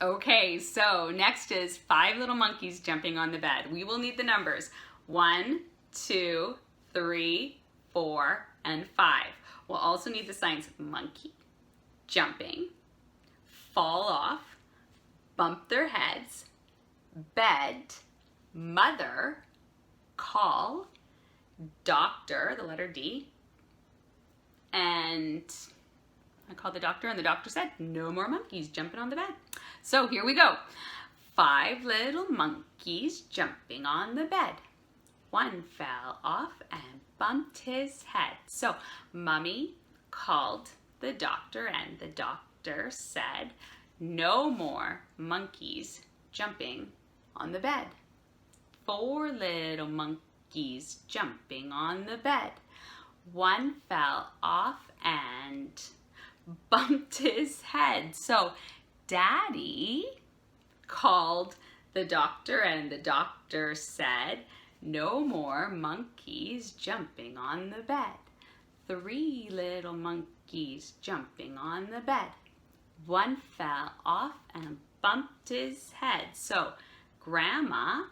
Okay, so next is 5 little monkeys jumping on the bed. We will need the numbers 1, 2, 3, 4, and 5. We'll also need the signs monkey, jumping, fall off, bump their heads, bed, mother, call, doctor, the letter D, and I called the doctor and the doctor said, no more monkeys jumping on the bed. So here we go. 5 little monkeys jumping on the bed. One fell off and bumped his head. So Mommy called the doctor and the doctor said, no more monkeys jumping on the bed. 4 little monkeys jumping on the bed. One fell off and bumped his head. So Daddy called the doctor and the doctor said, no more monkeys jumping on the bed. 3 little monkeys jumping on the bed. One fell off and bumped his head. So Grandma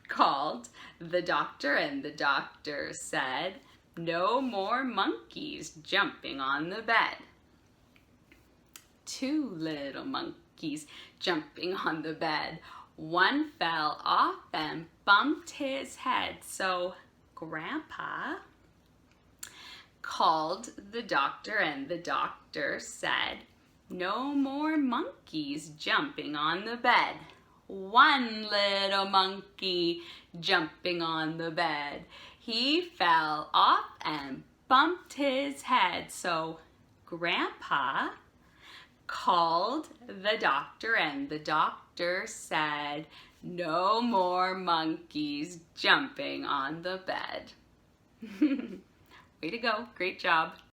called the doctor and the doctor said, no more monkeys jumping on the bed. 2 little monkeys jumping on the bed. One fell off and bumped his head. So Grandpa called the doctor and the doctor said, no more monkeys jumping on the bed. 1 little monkey jumping on the bed. He fell off and bumped his head. So Grandpa called the doctor and the doctor said, no more monkeys jumping on the bed. Way to go. Great job.